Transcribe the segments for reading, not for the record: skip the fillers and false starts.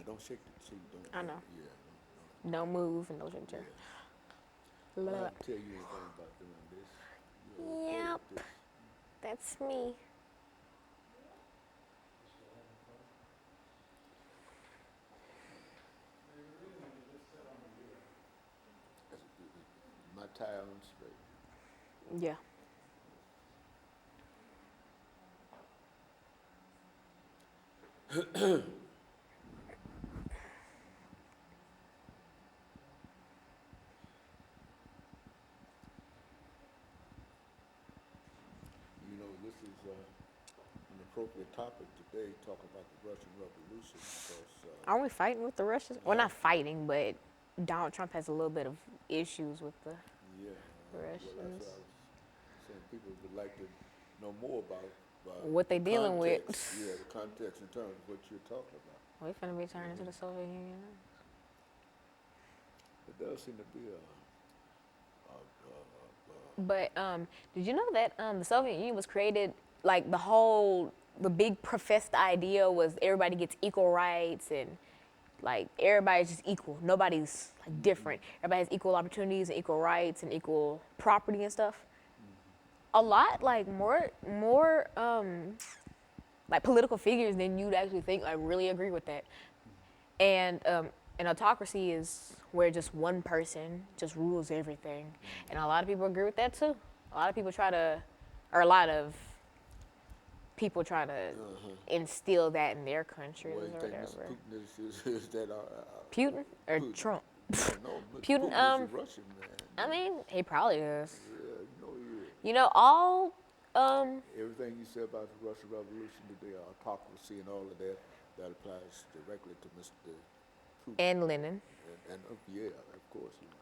don't shake it. See, don't. I know. Yeah. No move and no ginger. Yeah. Well, I can tell you anything about doing this. You're okay Yep, with this. that's me. My tie on straight. Yeah. You know, this is an appropriate topic today, talking about the Russian Revolution, because, Are we fighting with the Russians? Well, not fighting, but Donald Trump has a little bit of issues with the yeah, well, that's Russians. what I was saying. People would like to know more about What they the dealing with. context. Yeah, the context in terms of what you're talking about. We finna be turning into the Soviet Union. It does seem to be But did you know that the Soviet Union was created, like the big professed idea was everybody gets equal rights and like everybody's just equal. Nobody's like different. Everybody has equal opportunities and equal rights and equal property and stuff. A lot like more like political figures than you'd actually think like really agree with that. And an autocracy is where just one person just rules everything. And a lot of people agree with that too. A lot of people a lot of people try to instill that in their countries well, you or think whatever. Mr. Putin is that Putin or Putin. Trump? No, Mr. Putin, Putin is a Russian man. I mean, he probably is. Yeah, you know he is. You know, all Everything you said about the Russian Revolution, the autocracy and all of that, that applies directly to Mr. Putin. and Lenin. And yeah, of course. You know.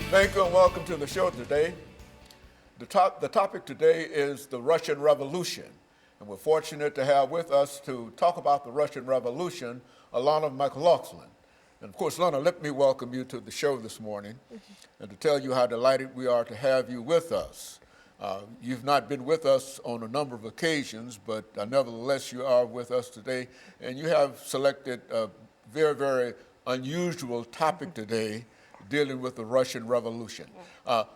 Thank you and welcome to the show today. The topic today is the Russian Revolution. And we're fortunate to have with us to talk about the Russian Revolution, Alana McLaughlin. And of course, Alana, let me welcome you to the show this morning and to tell you how delighted we are to have you with us. You've not been with us on a number of occasions, but nevertheless, you are with us today. And you have selected a very, very unusual topic today, dealing with the Russian Revolution.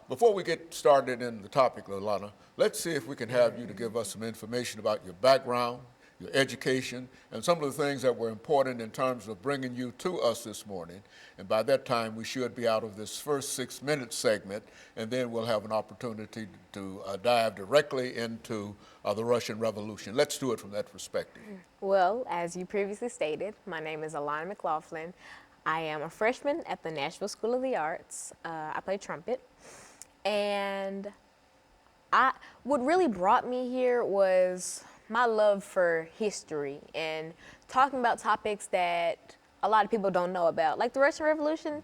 Before we get started in the topic, Alana, let's see if we can have you to give us some information about your background, your education, and some of the things that were important in terms of bringing you to us this morning. And by that time, we should be out of this first 6-minute segment, and then we'll have an opportunity to dive directly into the Russian Revolution. Let's do it from that perspective. Well, as you previously stated, my name is Alana McLaughlin. I am a freshman at the Nashville School of the Arts. I play trumpet. And what really brought me here was my love for history and talking about topics that a lot of people don't know about. Like the Russian Revolution,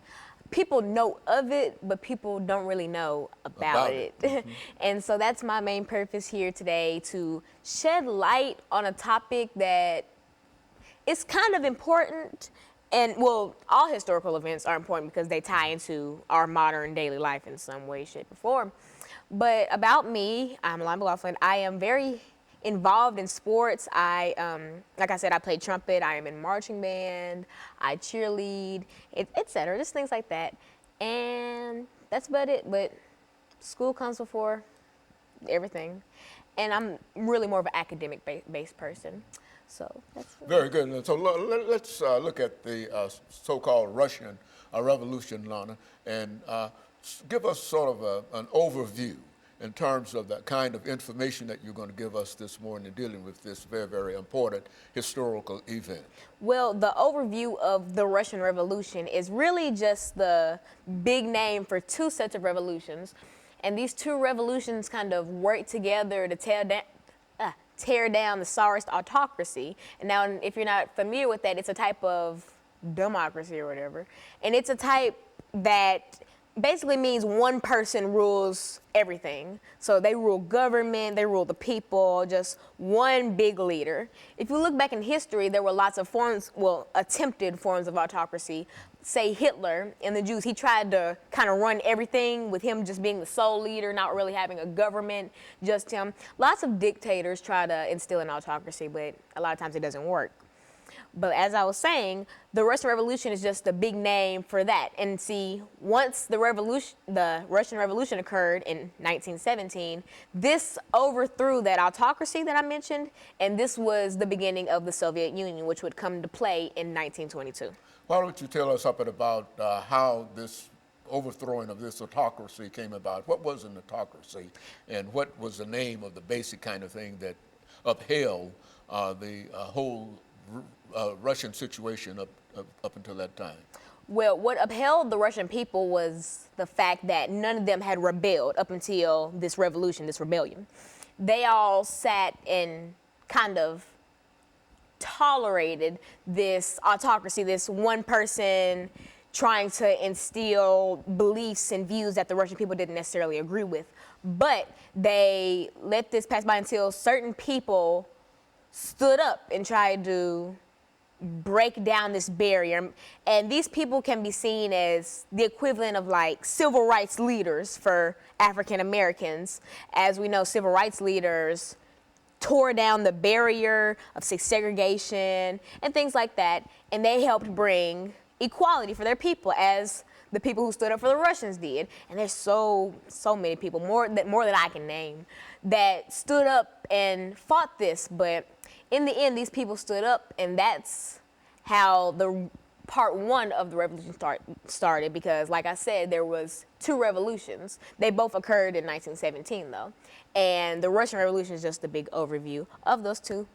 people know of it, but people don't really know about it. Mm-hmm. And so that's my main purpose here today, to shed light on a topic that is kind of important. And well, all historical events are important because they tie into our modern daily life in some way, shape, or form. But about me, I'm Alana McLaughlin. I am very involved in sports. Like I said, I play trumpet. I am in marching band. I cheerlead, etc. Just things like that. And that's about it. But school comes before everything. And I'm really more of an academic based person. So that's very good. So let's look at the so-called Russian Revolution, Lana, and give us sort of an overview in terms of the kind of information that you're going to give us this morning dealing with this very, very important historical event? Well, the overview of the Russian Revolution is really just the big name for two sets of revolutions. And these two revolutions kind of work together to tear down the Tsarist autocracy. And now, if you're not familiar with that, it's a type of democracy or whatever. And it's a type that basically means one person rules everything. So they rule government, they rule the people, just one big leader. If you look back in history, there were lots of forms, well, attempted forms of autocracy. Say Hitler and the Jews, he tried to kind of run everything with him just being the sole leader, not really having a government, just him. Lots of dictators try to instill an autocracy, but a lot of times it doesn't work. But as I was saying, the Russian Revolution is just a big name for that. And see, once the Russian Revolution occurred in 1917, this overthrew that autocracy that I mentioned, and this was the beginning of the Soviet Union, which would come to play in 1922. Why don't you tell us something about how this overthrowing of this autocracy came about? What was an autocracy, and what was the name of the basic kind of thing that upheld the whole Russian situation up until that time? Well, what upheld the Russian people was the fact that none of them had rebelled up until this revolution, this rebellion. They all sat and kind of tolerated this autocracy, this one person trying to instill beliefs and views that the Russian people didn't necessarily agree with. But they let this pass by until certain people stood up and tried to break down this barrier. And these people can be seen as the equivalent of like civil rights leaders for African Americans. As we know, civil rights leaders tore down the barrier of segregation and things like that. And they helped bring equality for their people, as the people who stood up for the Russians did. And there's so many people, more than I can name, that stood up and fought this. But in the end, these people stood up, and that's how the part one of the revolution started. Because, like I said, there was two revolutions. They both occurred in 1917, though. And the Russian Revolution is just a big overview of those two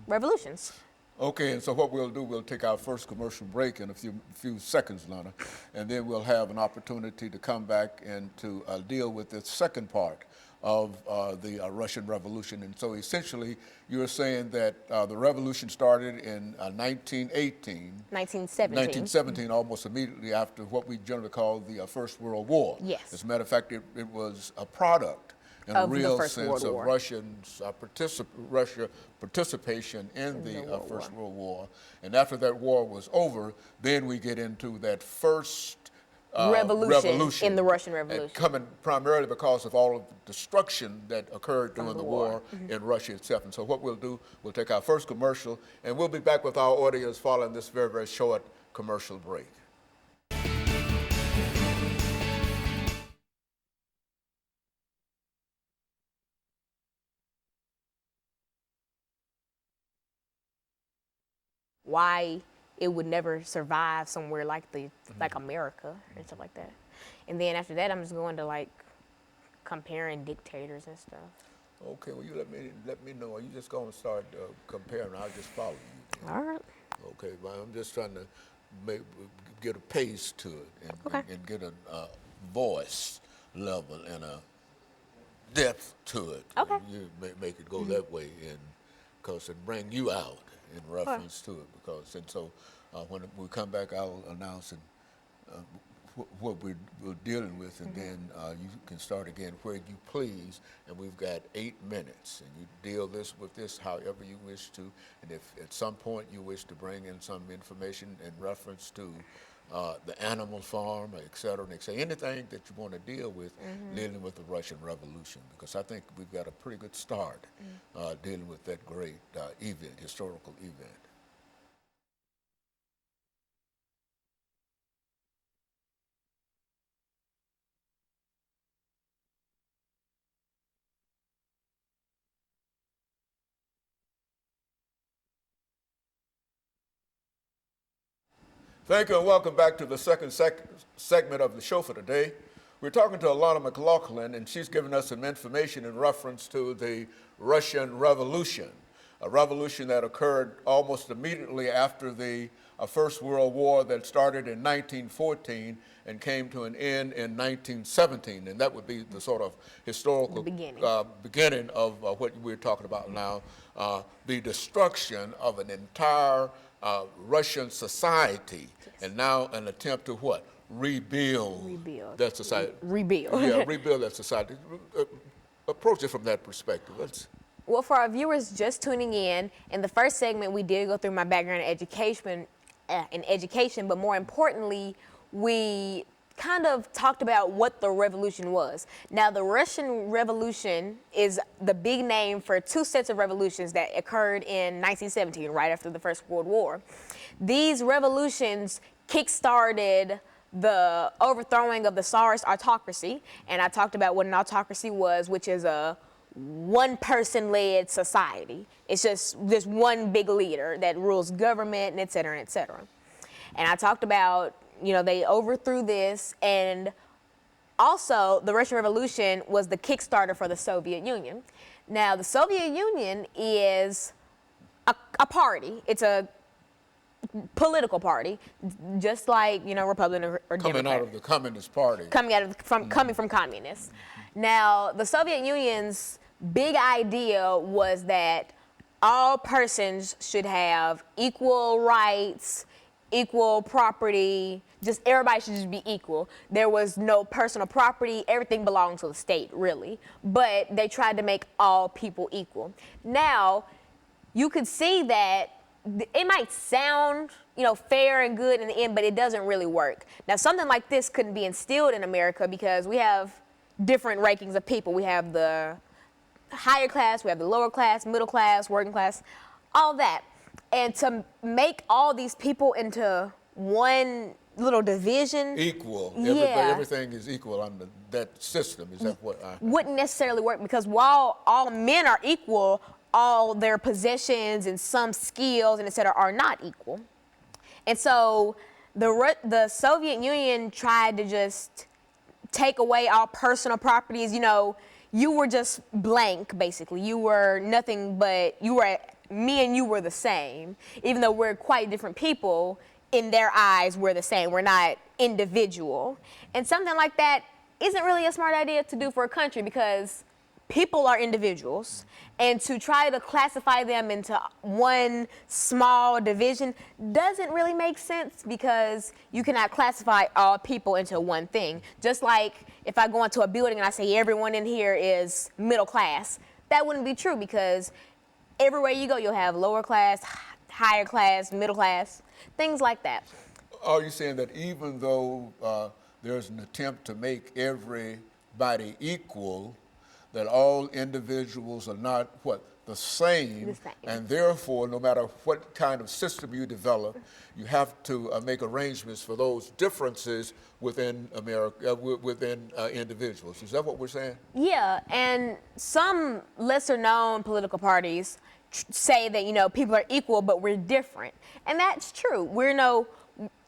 revolutions. Okay, and so what we'll do, we'll take our first commercial break in a few seconds, Lana, and then we'll have an opportunity to come back and to deal with the second part of the Russian Revolution. And so essentially, you're saying that the revolution started in 1917, almost immediately after what we generally call the First World War. Yes. As a matter of fact, it was a product in a real sense of Russia's participation in the First World War. And after that war was over, then we get into that first revolution in the Russian Revolution. Coming primarily because of all of the destruction that occurred during the war in Russia itself. And so what we'll do, we'll take our first commercial, and we'll be back with our audience following this very, very short commercial break. Why it would never survive somewhere like like America and stuff like that. And then after that, I'm just going to like comparing dictators and stuff. Okay, well, you let me know. Are you just going to start comparing? I'll just follow you then. All right. Okay, well, I'm just trying to get a pace to it and get a voice level and a depth to it. Okay. You make it go that way, and because it bring you out in reference to it. And so when we come back, I'll announce what we're dealing with, and then you can start again where you please. And we've got 8 minutes, and you deal with this however you wish to. And if at some point you wish to bring in some information in reference to the animal farm, et cetera, anything that you want to deal with dealing with the Russian Revolution, because I think we've got a pretty good start dealing with that great historical event. Thank you, and welcome back to the second segment of the show for today. We're talking to Alana McLaughlin, and she's given us some information in reference to the Russian Revolution, a revolution that occurred almost immediately after the First World War that started in 1914 and came to an end in 1917. And that would be the sort of historical beginning of what we're talking about now, the destruction of an entire Russian society, and now an attempt to what? Rebuild that society. Yeah, rebuild that society. Approach it from that perspective. Well, for our viewers just tuning in the first segment, we did go through my background in education, but more importantly, we kind of talked about what the revolution was. Now, the Russian Revolution is the big name for two sets of revolutions that occurred in 1917, right after the First World War. These revolutions kick-started the overthrowing of the Tsarist autocracy, and I talked about what an autocracy was, which is a one-person-led society. It's just this one big leader that rules government, and et cetera, et cetera. And I talked about, you know, they overthrew this, and also the Russian Revolution was the kickstarter for the Soviet Union. Now, the Soviet Union is a party. It's a political party, just like, you know, Republican or Democrat. Coming out of the Communist Party. Coming from communists. Now, the Soviet Union's big idea was that all persons should have equal rights, equal property, just everybody should just be equal. There was no personal property, everything belonged to the state, really. But they tried to make all people equal. Now, you could see that it might sound, you know, fair and good in the end, but it doesn't really work. Now, something like this couldn't be instilled in America because we have different rankings of people. We have the higher class, we have the lower class, middle class, working class, all that. And to make all these people into one little division. Equal. Yeah. Everything is equal under that system. Is that what wouldn't necessarily work, because while all men are equal, all their possessions and some skills and et cetera are not equal. And so the Soviet Union tried to just take away all personal properties. You know, you were just blank, basically. You were nothing but, me and you were the same. Even though we're quite different people, in their eyes, we're the same. We're not individual. And something like that isn't really a smart idea to do for a country, because people are individuals, and to try to classify them into one small division doesn't really make sense, because you cannot classify all people into one thing. Just like if I go into a building and I say everyone in here is middle class, that wouldn't be true, because everywhere you go you'll have lower class, higher class, middle class, things like that. Are you saying that even though there's an attempt to make everybody equal, that all individuals are not the same, and therefore, no matter what kind of system you develop, you have to make arrangements for those differences within America, within individuals? Is that what we're saying? Yeah, and some lesser-known political parties say that, you know, people are equal, but we're different, and that's true.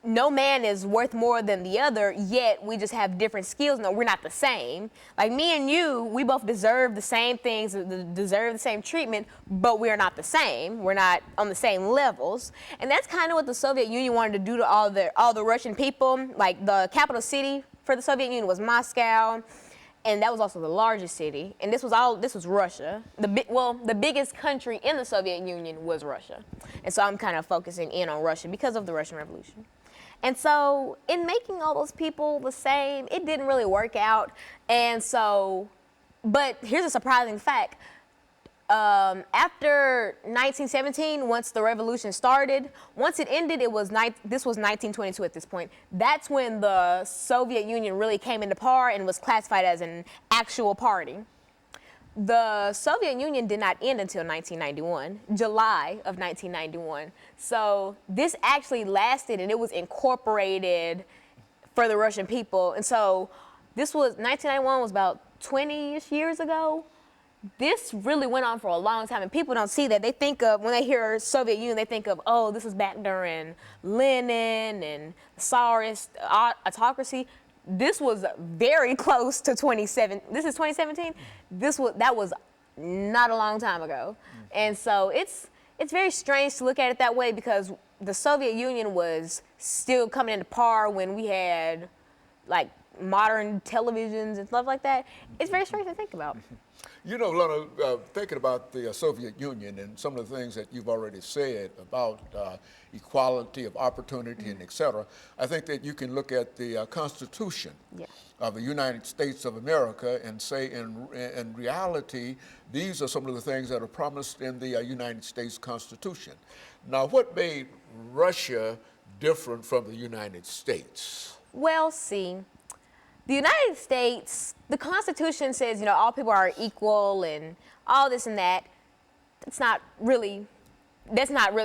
No man is worth more than the other, yet we just have different skills. No, we're not the same. Like me and you, we both deserve the same things, deserve the same treatment, but we are not the same. We're not on the same levels. And that's kind of what the Soviet Union wanted to do to all the Russian people. Like, the capital city for the Soviet Union was Moscow, and that was also the largest city. And this was Russia. The biggest country in the Soviet Union was Russia. And so I'm kind of focusing in on Russia because of the Russian Revolution. And so in making all those people the same, it didn't really work out. And so, but here's a surprising fact. After 1917, once the revolution started, once it ended, this was 1922 at this point. That's when the Soviet Union really came into power and was classified as an actual party. The Soviet Union did not end until 1991, July of 1991. So this actually lasted, and it was incorporated for the Russian people. And so 1991 was about 20-ish years ago. This really went on for a long time, and people don't see that. They think of, when they hear Soviet Union, they think of, oh, this was back during Lenin and the Tsarist autocracy. this was very close to 27. This is 2017. That was not a long time ago, and so it's very strange to look at it that way because the Soviet Union was still coming into par when we had like modern televisions and stuff like that. It's very strange to think about. You know, Lana, thinking about the Soviet Union and some of the things that you've already said about equality of opportunity and et cetera, I think that you can look at the Constitution of the United States of America and say in reality, these are some of the things that are promised in the United States Constitution. Now, what made Russia different from the United States? Well, see, the United States, the Constitution says, you know, all people are equal and all this and that. That's not really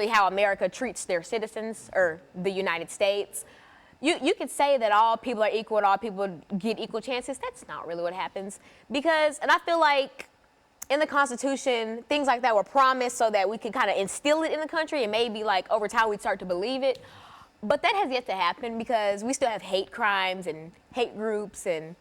how America treats their citizens or the United States. You could say that all people are equal and all people get equal chances. That's not really what happens because, and I feel like in the Constitution, things like that were promised so that we could kind of instill it in the country and maybe like over time we'd start to believe it. But that has yet to happen because we still have hate crimes and hate groups and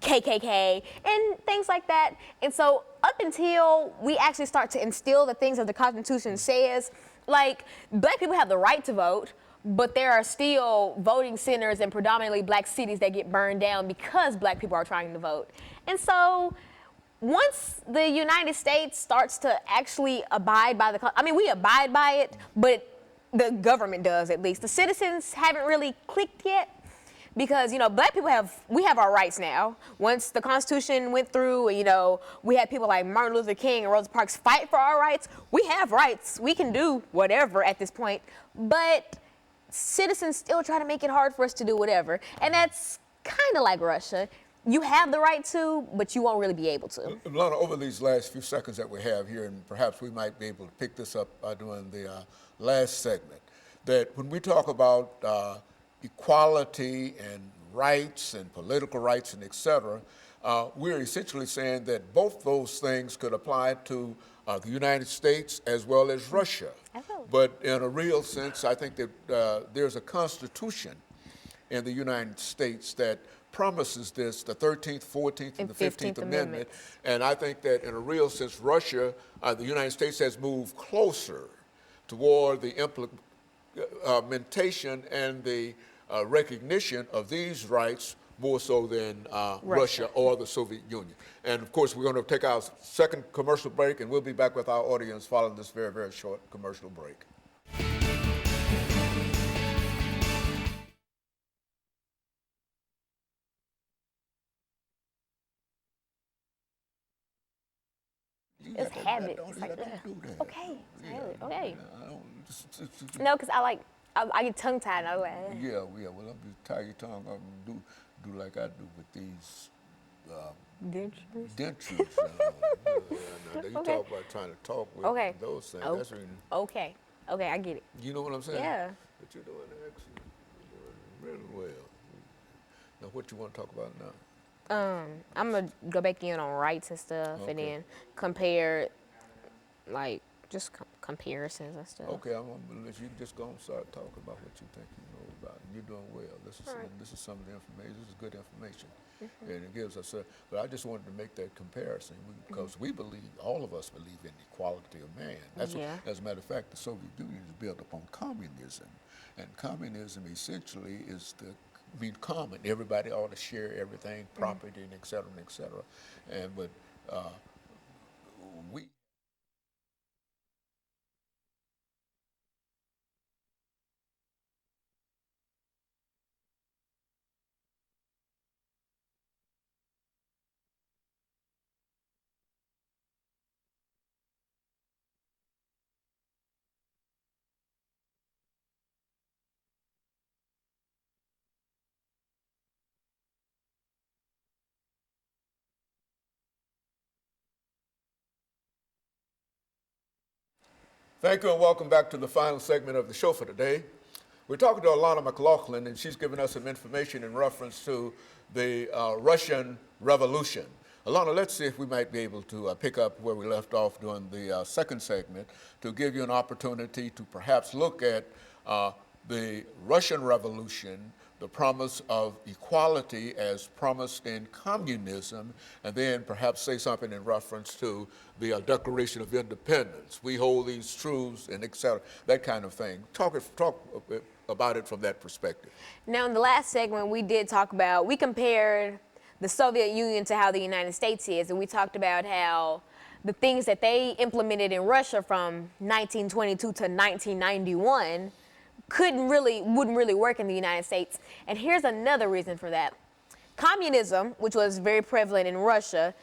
KKK and things like that. And so up until we actually start to instill the things that the Constitution says, like black people have the right to vote, but there are still voting centers in predominantly black cities that get burned down because black people are trying to vote. And so once the United States starts to actually abide by we abide by it, but the government does at least. The citizens haven't really clicked yet because, you know, black people we have our rights now. Once the Constitution went through, you know, we had people like Martin Luther King and Rosa Parks fight for our rights. We have rights. We can do whatever at this point. But citizens still try to make it hard for us to do whatever. And that's kind of like Russia. You have the right to, but you won't really be able to. Lana, over these last few seconds that we have here, and perhaps we might be able to pick this up during the last segment, that when we talk about equality and rights and political rights and et cetera, we're essentially saying that both those things could apply to the United States as well as Russia. But in a real sense, I think that there's a constitution in the United States that promises this, the 13th, 14th, and the 15th Amendment. And I think that in a real sense, Russia, the United States has moved closer toward the implementation and the recognition of these rights more so than Russia or the Soviet Union. And of course, we're going to take our second commercial break, and we'll be back with our audience following this very, very short commercial break. It's habit. It's like, don't do that. Okay, it's habit. Okay. Just No, because I get tongue tied. I was like, yeah. Well, I'm just tie your tongue up and do like I do with these dentures. You Okay. talk about trying to talk with those things. That's really, okay, I get it. you know what I'm saying? Yeah. But you're doing excellent. You're doing really well. Now, what you want to talk about now? I'm gonna go back in on rights and stuff, and then compare, like just comparisons and stuff. Okay, I'm gonna let you just go and start talking about what you think you know about. You're doing well. This is some of the information. This is good information, and it gives us a. But I just wanted to make that comparison because we believe, all of us believe in equality of man. That's what, as a matter of fact, the Soviet Union is built upon communism, and communism essentially is common. Everybody ought to share everything, property, and et cetera, and et cetera. But we. Thank you and welcome back to the final segment of the show for today. We're talking to Alana McLaughlin, and she's giving us some information in reference to the Russian Revolution. Alana, let's see if we might be able to pick up where we left off during the second segment to give you an opportunity to perhaps look at the Russian Revolution, the promise of equality as promised in communism, and then perhaps say something in reference to the Declaration of Independence. We hold these truths and et cetera, that kind of thing. Talk about it from that perspective. Now, in the last segment, we compared the Soviet Union to how the United States is, and we talked about how the things that they implemented in Russia from 1922 to 1991 wouldn't really work in the United States. And here's another reason for that. Communism, which was very prevalent in Russia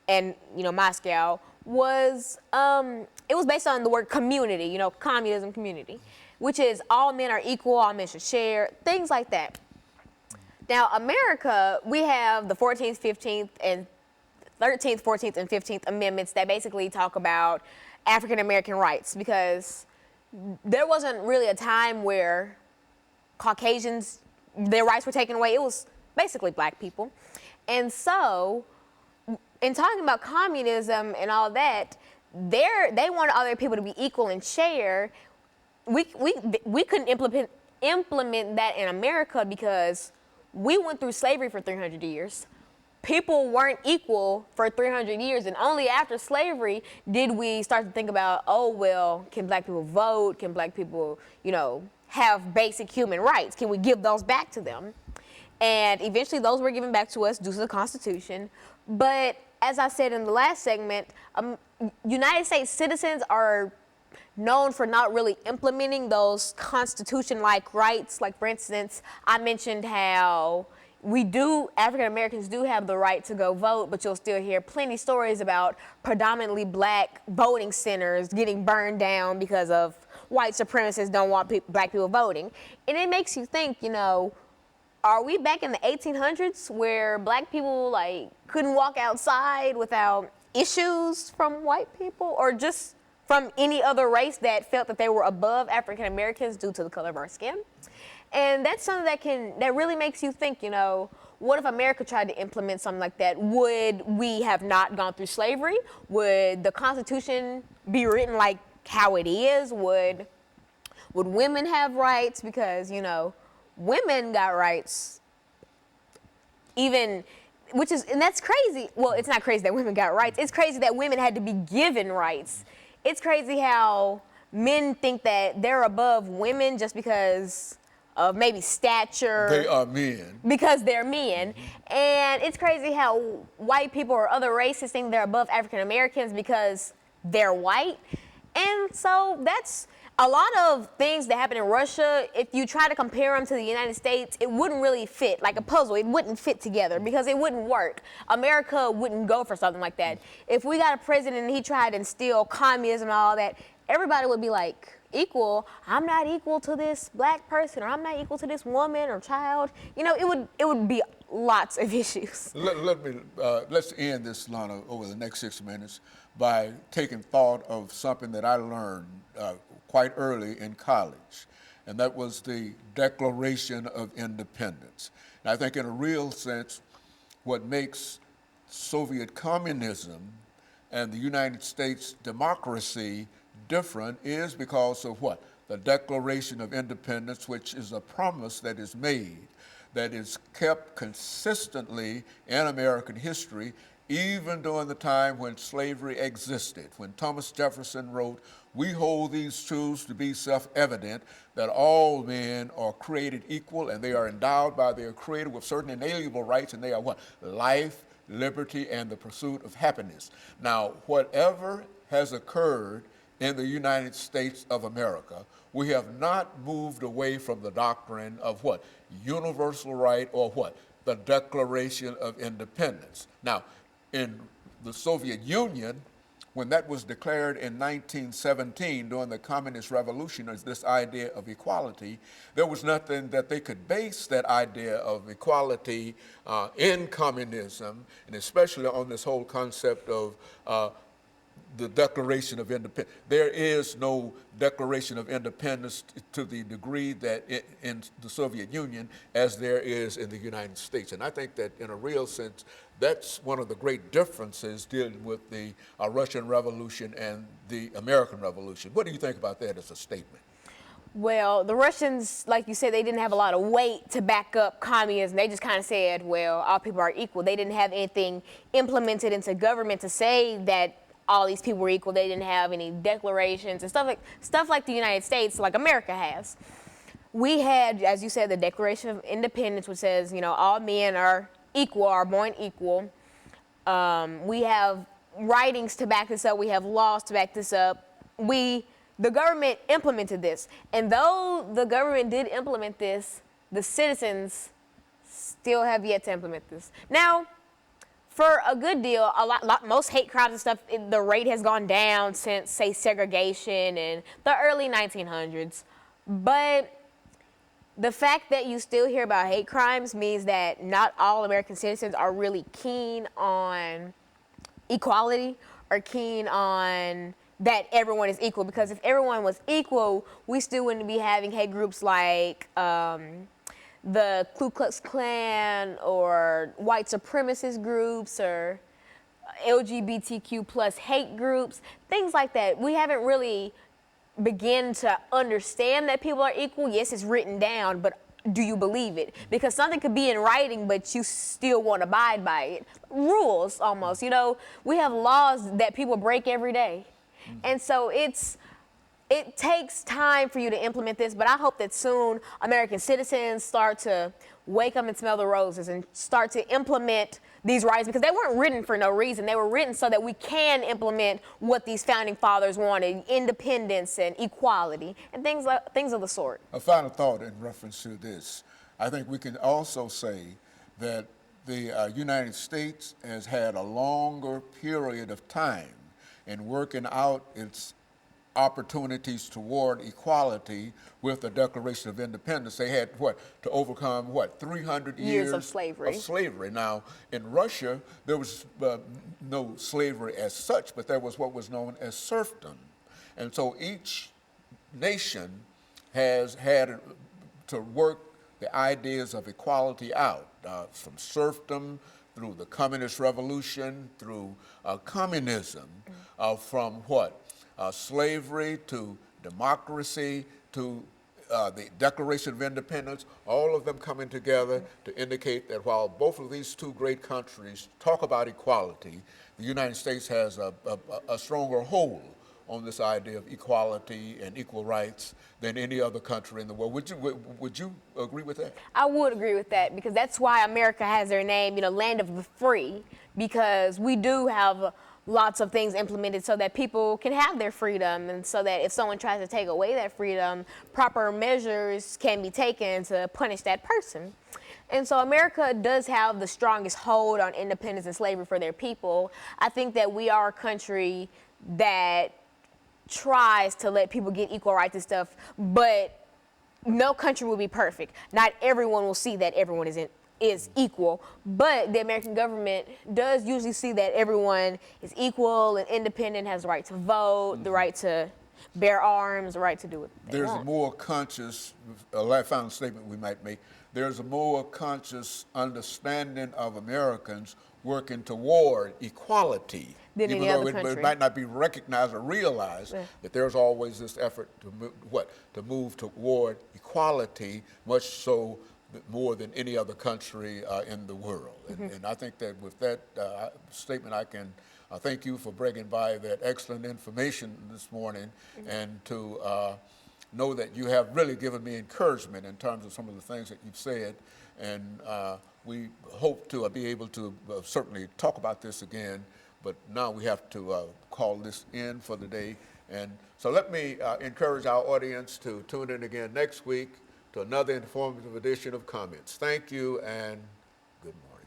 and, Moscow, was it was based on the word community, communism, community, which is all men are equal, all men should share, things like that. Now, America, we have the 14th, 15th, and 13th, 14th, and 15th Amendments that basically talk about African American rights, because there wasn't really a time where Caucasians, their rights were taken away. It was basically black people. And so, in talking about communism and all that, they wanted other people to be equal and share. We couldn't implement that in America because we went through slavery for 300 years. People weren't equal for 300 years, and only after slavery did we start to think about, oh, well, can black people vote? Can black people, have basic human rights? Can we give those back to them? And eventually those were given back to us due to the Constitution. But as I said in the last segment, United States citizens are known for not really implementing those Constitution-like rights. Like, for instance, I mentioned how African Americans do have the right to go vote, but you'll still hear plenty stories about predominantly black voting centers getting burned down because of white supremacists don't want black people voting. And it makes you think, are we back in the 1800s where black people couldn't walk outside without issues from white people, or just from any other race that felt that they were above African Americans due to the color of our skin? And that's something that really makes you think, what if America tried to implement something like that? Would we have not gone through slavery? Would the Constitution be written like how it is? Would women have rights? Because, women got rights and that's crazy. Well, it's not crazy that women got rights. It's crazy that women had to be given rights. It's crazy how men think that they're above women just because of maybe stature. They are men. Because they're men. And it's crazy how white people or other races think they're above African Americans because they're white. And so that's a lot of things that happen in Russia. If you try to compare them to the United States, it wouldn't really fit. Like a puzzle, it wouldn't fit together because it wouldn't work. America wouldn't go for something like that. If we got a president and he tried to instill communism and all that, everybody would be like, equal, I'm not equal to this black person, or I'm not equal to this woman or child. It would be lots of issues. Let's end this, Lana, over the next 6 minutes by taking thought of something that I learned quite early in college, and that was the Declaration of Independence. And I think in a real sense, what makes Soviet communism and the United States democracy different is because of what? The Declaration of Independence, which is a promise that is made, that is kept consistently in American history, even during the time when slavery existed. When Thomas Jefferson wrote, "We hold these truths to be self-evident, that all men are created equal and they are endowed by their Creator with certain inalienable rights, and they are what? Life, liberty, and the pursuit of happiness." Now, whatever has occurred in the United States of America, we have not moved away from the doctrine of what? Universal right, or what? The Declaration of Independence. Now, in the Soviet Union, when that was declared in 1917 during the Communist Revolution as this idea of equality, there was nothing that they could base that idea of equality in communism, and especially on this whole concept of the Declaration of Independence. There is no Declaration of Independence to the degree that in the Soviet Union as there is in the United States. And I think that in a real sense, that's one of the great differences dealing with the Russian Revolution and the American Revolution. What do you think about that as a statement? Well, the Russians, like you said, they didn't have a lot of weight to back up communism. They just kind of said, well, all people are equal. They didn't have anything implemented into government to say that all these people were equal. They didn't have any declarations and stuff like the United States, like America has. We had, as you said, the Declaration of Independence, which says, all men are equal, are born equal. We have writings to back this up. We have laws to back this up. The government implemented this. And though the government did implement this, the citizens still have yet to implement this. Now, for a good deal, most hate crimes and stuff, the rate has gone down since, say, segregation in the early 1900s. But the fact that you still hear about hate crimes means that not all American citizens are really keen on equality or keen on that everyone is equal. Because if everyone was equal, we still wouldn't be having hate groups like the Ku Klux Klan or white supremacist groups or LGBTQ plus hate groups, things like that. We haven't really begin to understand that people are equal. Yes, it's written down, but do you believe it? Because something could be in writing, but you still won't abide by it. Rules, almost. We have laws that people break every day. And so it takes time for you to implement this, but I hope that soon American citizens start to wake up and smell the roses and start to implement these rights, because they weren't written for no reason. They were written so that we can implement what these founding fathers wanted: independence and equality and things of the sort. A final thought in reference to this. I think we can also say that the United States has had a longer period of time in working out its opportunities toward equality with the Declaration of Independence. They had to overcome 300 years of slavery. Now, in Russia, there was no slavery as such, but there was what was known as serfdom. And so each nation has had to work the ideas of equality out, from serfdom through the Communist Revolution, through communism, from slavery to democracy to the Declaration of Independence, all of them coming together to indicate that while both of these two great countries talk about equality, the United States has a stronger hold on this idea of equality and equal rights than any other country in the world. Would you agree with that? I would agree with that, because that's why America has their name, land of the free, because we do have lots of things implemented so that people can have their freedom, and so that if someone tries to take away that freedom, proper measures can be taken to punish that person. And so America does have the strongest hold on independence and slavery for their people. I think that we are a country that tries to let people get equal rights and stuff, but no country will be perfect. Not everyone will see that everyone is equal, but the American government does usually see that everyone is equal and independent, has the right to vote, the right to bear arms, the right to do what they want. There's a more conscious, a final statement we might make, there's a more conscious understanding of Americans working toward equality. Than even any though other it country. might not be recognized or realized, that there's always this effort to move toward equality, much so more than any other country in the world. And I think that with that statement, I can thank you for bringing by that excellent information this morning, and to know that you have really given me encouragement in terms of some of the things that you've said. And we hope to be able to certainly talk about this again, but now we have to call this in for the day. And so let me encourage our audience to tune in again next week to another informative edition of Comments. Thank you and good morning.